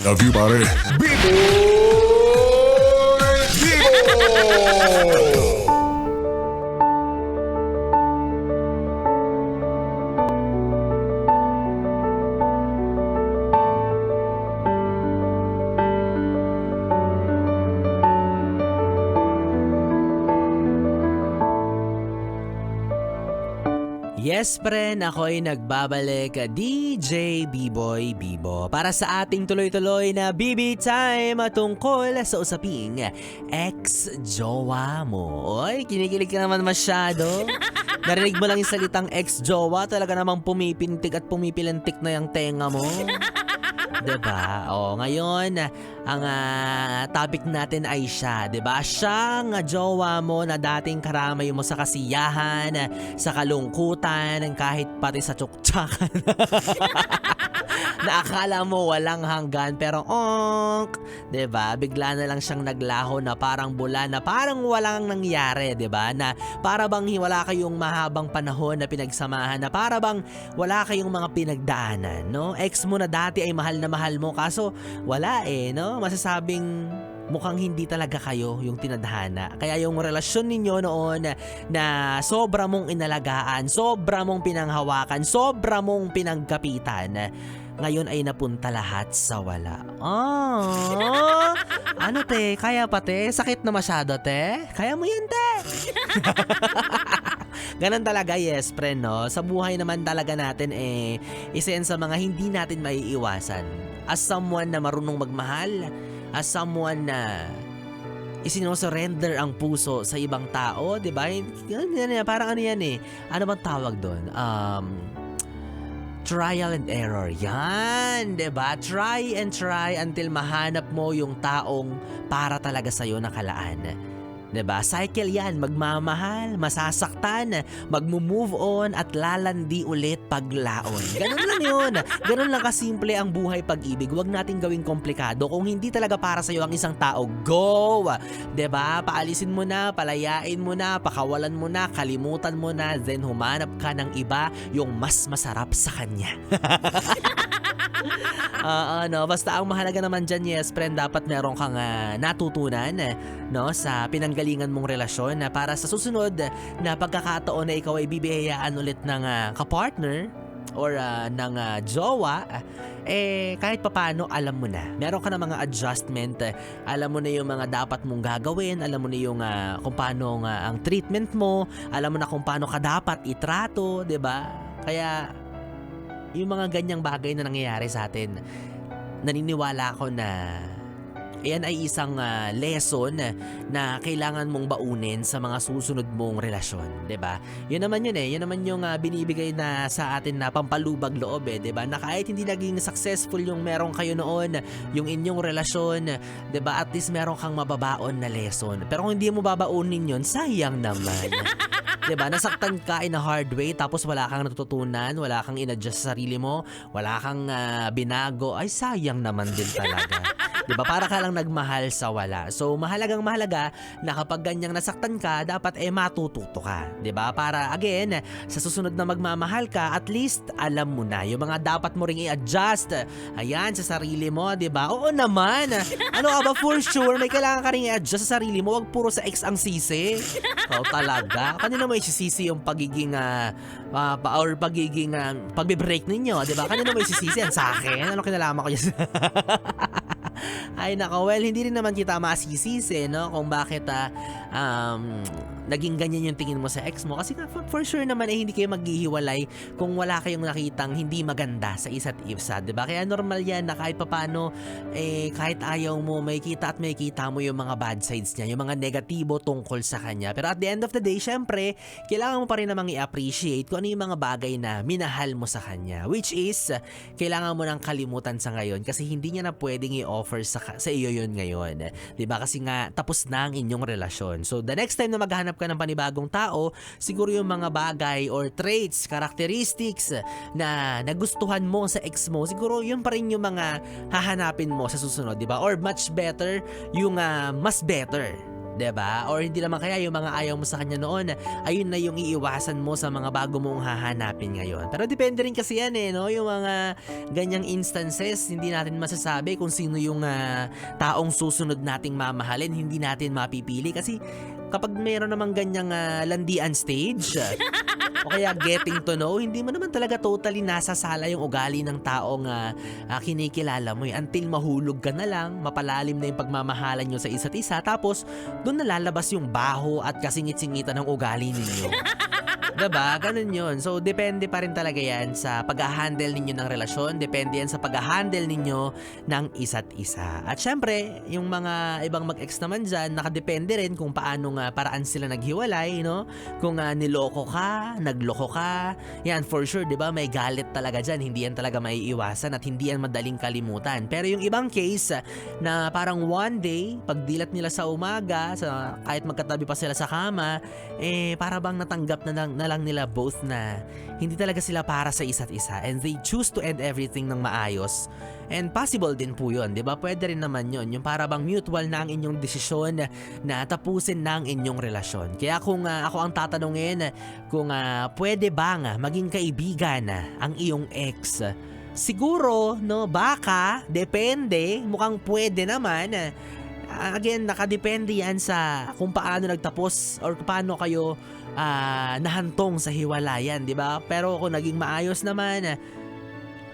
Love you, pare. Bibo! Yes, friend, ako'y nagbabalik, DJ B-Boy Bibo, para sa ating tuloy-tuloy na BB Time tungkol sa usaping ex-jowa mo. Oy, kinikilig ka naman masyado. Narinig mo lang yung salitang ex-jowa, talaga namang pumipintik at pumipilantik na yung tenga mo. Diba? O, ngayon, ang topic natin ay siya, diba? Siyang jowa mo na dating karamay mo sa kasiyahan, sa kalungkutan, kahit pati sa tsuktsakan. Na akala mo walang hanggan, pero diba? Bigla na lang siyang naglaho na parang bula, na parang walang nangyari, diba? Na para bang wala kayong mahabang panahon na pinagsamahan, na para bang wala kayong mga pinagdaanan, no? Ex mo na dati ay mahal na mahal mo, kaso wala no? Masasabing mukhang hindi talaga kayo yung tinadhana. Kaya yung relasyon ninyo noon na sobra mong inalagaan, sobra mong pinanghawakan, sobra mong pinagkapitan, ngayon ay napunta lahat sa wala. Ano te? Kaya pa te? Sakit na masyado te? Kaya mo yan te? Ganon talaga, yes friend, no? Sa buhay naman talaga natin isa yan sa mga hindi natin maiiwasan. As someone na marunong magmahal, as someone na isinosurrender ang puso sa ibang tao, di ba? Parang ano yan ano bang tawag doon? Trial and error. Yan, 'di ba? Try and try until mahanap mo yung taong para talaga sa iyo nakalaan. 'Di ba? Cycle 'yan, magmamahal, masasaktan, magmo-move on at lalandi ulit paglaon. Ganun lang 'yun. Ganun lang kasimple ang buhay pag-ibig. Huwag nating gawing komplikado. Kung hindi talaga para sa iyo ang isang tao, go. 'Di ba? Paalisin mo na, palayain mo na, pakawalan mo na, kalimutan mo na, then humanap ka ng iba, yung mas masarap sa kanya. Basta ang mahalaga naman dyan, yes friend, dapat meron kang natutunan no, sa pinanggalingan mong relasyon na para sa susunod na pagkakataon na ikaw ay bibihayaan ulit ng kapartner or ng jowa, kahit papano alam mo na. Meron ka na mga adjustment, alam mo na yung mga dapat mong gagawin, alam mo na yung kung paano ang treatment mo, alam mo na kung paano ka dapat itrato, 'di ba? Kaya yung mga ganyang bagay na nangyayari sa atin, naniniwala ako na yan ay isang lesson na kailangan mong baunin sa mga susunod mong relasyon, 'di ba? Yun naman yun yun naman yung binibigay na sa atin na pampalubag loob 'di ba? Na kahit hindi naging successful yung meron kayo noon, yung inyong relasyon, 'di ba? At least meron kang mababaon na lesson. Pero kung hindi mo babaunin yun, sayang naman. 'Di ba? Nasaktan ka in a hard way tapos wala kang natututunan, wala kang in-adjust sa sarili mo, wala kang binago, ay sayang naman din talaga. 'Di ba? Para ka lang nagmahal sa wala. So mahalagang mahalaga na kapag ganyang nasaktan ka, dapat matututo ka, 'di ba? Para again, sa susunod na magmamahal ka, at least alam mo na yung mga dapat mo ring i-adjust. Ayan, sa sarili mo, 'di ba? Oo naman. Ano ka ba, for sure may kailangan ka ring i-adjust sa sarili mo, wag puro sa ex ang sisi. Talaga. Kanina mo isisisi yung pagiging pagbe-break ninyo, 'di ba? Kanina mo isisisi yan sa akin. Ano kinalaman ko yan? Ay nako, well, hindi rin naman kita masisisi, no, kung bakit naging ganyan yung tingin mo sa ex mo. Kasi for sure naman hindi kayo maghihiwalay kung wala kayong nakitang hindi maganda sa isa't isa, 'di ba? Kaya normal yan na kahit papano, kahit ayaw mo, may kita at may kita mo yung mga bad sides niya, yung mga negatibo tungkol sa kanya. Pero at the end of the day, syempre, kailangan mo pa rin namang i-appreciate kung ano yung mga bagay na minahal mo sa kanya. Which is, kailangan mo nang kalimutan sa ngayon kasi hindi niya na pwedeng i-offer sa iyo yun ngayon. 'Di ba? Kasi nga, tapos na ang inyong relasyon. So, the next time na maghanap ka ng panibagong tao, siguro yung mga bagay or traits, characteristics na nagustuhan mo sa ex mo, siguro yun pa rin yung mga hahanapin mo sa susunod, 'di ba? Or much better, yung mas better. 'Diba? Or hindi naman kaya yung mga ayaw mo sa kanya noon, ayun na yung iiwasan mo sa mga bago mong hahanapin ngayon. Pero depende rin kasi yan no? Yung mga ganyang instances, hindi natin masasabi kung sino yung taong susunod nating mamahalin, hindi natin mapipili kasi kapag mayroon namang ganyang landian stage, o kaya getting to know, hindi mo naman talaga totally nasasala yung ugali ng taong kinikilala mo until mahulog ka na lang, mapalalim na yung pagmamahalan nyo sa isa't isa, tapos doon nalalabas yung baho at kasingit-singitan ng ugali ninyo. Diba? Ganun yun. So, depende pa rin talaga yan sa pag-handle ninyo ng relasyon. Depende yan sa pag-handle ninyo ng isa't isa. At syempre, yung mga ibang mag-ex naman dyan, nakadepende rin kung paano nga paraan sila naghiwalay, no? Kung niloko ka, nagloko ka, yan for sure, diba? May galit talaga dyan. Hindi yan talaga maiiwasan at hindi yan madaling kalimutan. Pero yung ibang case na parang one day, pagdilat nila sa umaga, kahit magkatabi pa sila sa kama, para bang natanggap na lang nila both na hindi talaga sila para sa isa't isa and they choose to end everything ng maayos. And possible din po yun, di ba? Pwede rin naman yun, yung para bang mutual na ang inyong desisyon na tapusin na ang inyong relasyon. Kaya kung ako ang tatanungin, kung pwede bang maging kaibigan ang iyong ex, siguro, no, baka, depende, mukhang pwede naman. Again, nakadepende yan sa kung paano nagtapos or paano kayo nahantong sa hiwalayan, di ba? Pero kung naging maayos naman,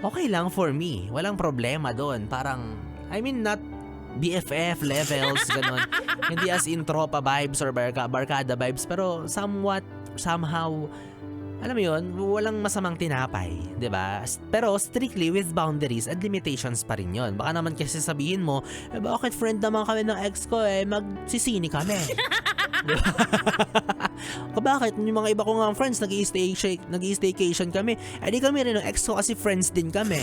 okay lang for me. Walang problema doon. Parang, I mean, not BFF levels, ganun. Hindi as in tropa vibes or barkada vibes, pero somehow, alam mo yun, walang masamang tinapay, di ba? Pero strictly with boundaries and limitations pa rin yun. Baka naman kasi sabihin mo, bakit friend naman kami ng ex ko magsisini kami. Diba? Bakit? Yung mga iba ko nga friends, nag-i-staycation kami. Di kami rin ng ex ko kasi friends din kami.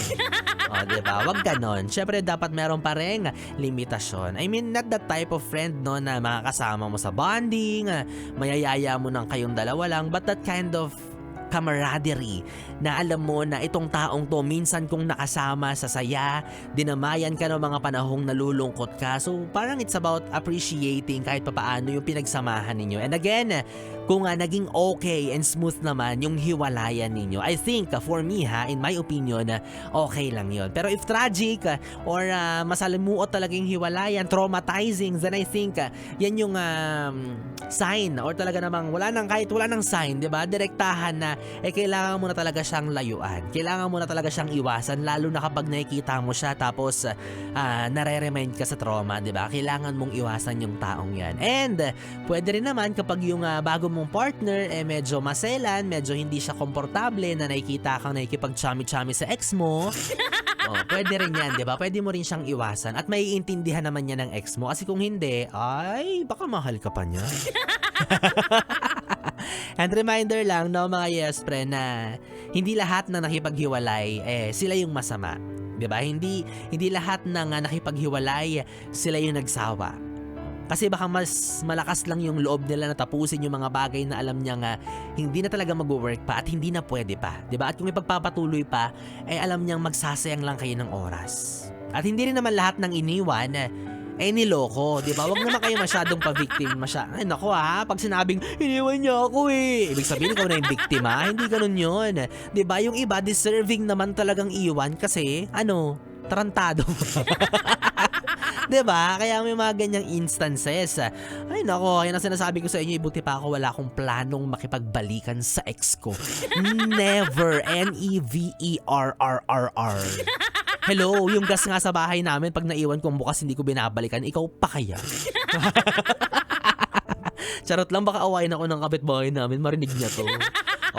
Diba? Wag ganon. Syempre, dapat meron pa rin limitasyon. I mean, not that type of friend, no, na makakasama mo sa bonding, mayayaya mo ng kayong dalawa lang, but that kind of camaraderie na alam mo na itong taong to minsan kung nakasama sa saya, dinamayan ka ng mga panahong nalulungkot ka. So parang it's about appreciating kahit papaano yung pinagsamahan ninyo. And again, kung naging okay and smooth naman yung hiwalayan ninyo, I think for me in my opinion, okay lang yun. Pero if tragic or masalimuot talaga yung hiwalayan, traumatizing, then I think yan yung sign or talaga namang wala nang sign, di ba? Direktahan na kailangan mo na talaga siyang layuan. Kailangan mo na talaga siyang iwasan, lalo na kapag nakikita mo siya tapos nare-remind ka sa trauma, di ba? Kailangan mong iwasan yung taong yan. And pwede rin naman kapag yung bago mong partner medyo maselan, medyo hindi siya komportable na nakikita kang nakikipag-chami-chami sa ex mo. Pwede rin yan, di ba? Pwede mo rin siyang iwasan at maiintindihan naman niya ng ex mo kasi kung hindi, ay baka mahal ka pa niya. And reminder lang, no, mga yes friend, na hindi lahat na nakipaghiwalay sila yung masama. 'Di ba? Hindi lahat ng nakipaghiwalay sila yung nagsawa. Kasi baka mas malakas lang yung loob nila na tapusin yung mga bagay na alam niya nga hindi na talaga mag-work pa at hindi na pwede pa. 'Di ba? At kung ipagpapatuloy pa, alam niyang magsasayang lang kayo ng oras. At hindi rin naman lahat ng iniwan niloko, di ba? Wag naman kayo masyadong pa-victim. Ay, nako pag sinabing, iniwan niya ako ibig sabihin ikaw na yung biktima. Hindi ganun yun. Di ba? Yung iba, deserving naman talagang iwan kasi, tarantado. Diba? Kaya may mga ganyang instances. Ay nako, yan ang sinasabi ko sa inyo, buti pa ako wala akong planong makipagbalikan sa ex ko. Never. Neverrr. Hello, yung gas nga sa bahay namin pag naiwan kong bukas hindi ko binabalikan, ikaw pa kaya? Charot lang, baka awayin ako ng kapitbahay namin, marinig niya to.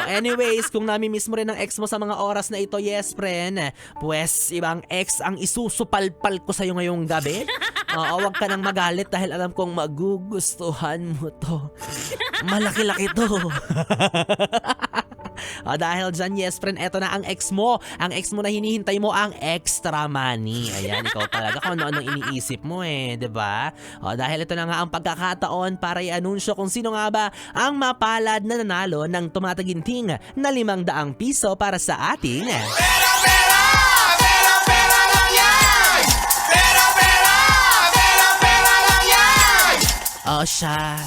Anyways, kung nami-miss mo rin ang ex mo sa mga oras na ito, yes friend, pues ibang ex ang isusupalpal ko sa'yo ngayong gabi. Huwag ka nang magalit dahil alam kong magugustuhan mo to. Malaki-laki to. Dahil dyan, yes friend, eto na ang ex mo. Ang ex mo na hinihintay mo, ang extra money. Ayan, ikaw talaga kung ano-ano iniisip mo diba? Dahil ito na nga ang pagkakataon para i-anunsyo kung sino nga ba ang mapalad na nanalo ng tumataginting na 500 piso para sa ating mo siya.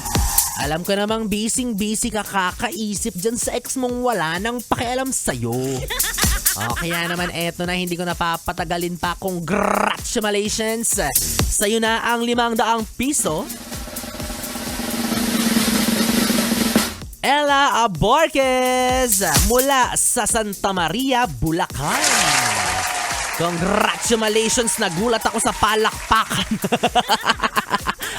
Alam ko namang busy ka kakaisip dyan sa ex mong wala nang pakialam sa'yo. O kaya naman eto na, hindi ko napapatagalin pa. Congratulations! Sa'yo na ang 500 piso. Ella Aborquez mula sa Santa Maria, Bulacan. Congratulations! Nagulat ako sa palakpakan.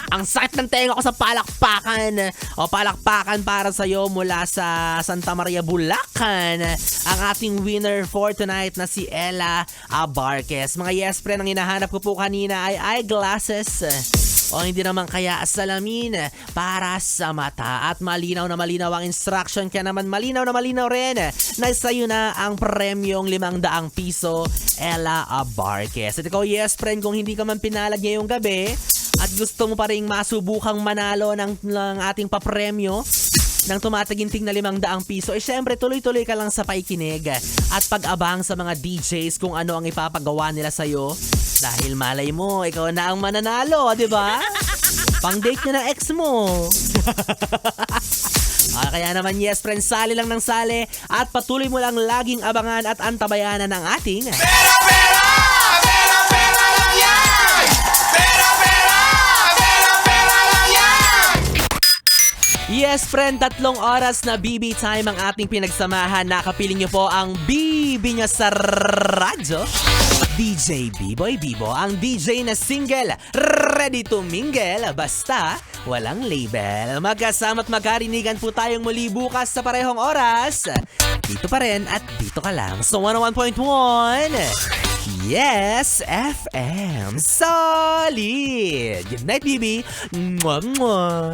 Ang sakit ng tenga ko sa palakpakan. O palakpakan para sa'yo mula sa Santa Maria, Bulacan. Ang ating winner for tonight na si Ella Abarquez. Mga yes friend, ang hinahanap ko po kanina ay eyeglasses. O hindi naman kaya salamin para sa mata. At malinaw na malinaw ang instruction. Kaya naman malinaw na malinaw rin na sa'yo na ang premyong 500 piso, Ella Abarquez. At ikaw yes friend, kung hindi ka man pinalag ngayong gabi at gusto mo pa rin masubukang manalo ng ating papremyo ng tumataginting na 500 piso, eh syempre tuloy-tuloy ka lang sa paikinig at pag-abang sa mga DJs kung ano ang ipapagawa nila sa'yo. Dahil malay mo, ikaw na ang mananalo, di ba? Pang-date nyo ng ex mo. Kaya naman yes friend, sali lang ng sali at patuloy mo lang laging abangan at antabayanan ng ating Pera lang yan! Pera lang yan! Yes friend, 3 oras na BB time ang ating pinagsamahan. Nakapiling niyo po ang BB niya sa radyo. DJ B-Boy Bibo, ang DJ na single, ready to mingle, basta walang label. Magkasama't magkarinigan po tayong muli bukas sa parehong oras. Dito pa rin at dito ka lang sa 101.1 Yes FM. Solid! Good night, BB! Mwah, mwah.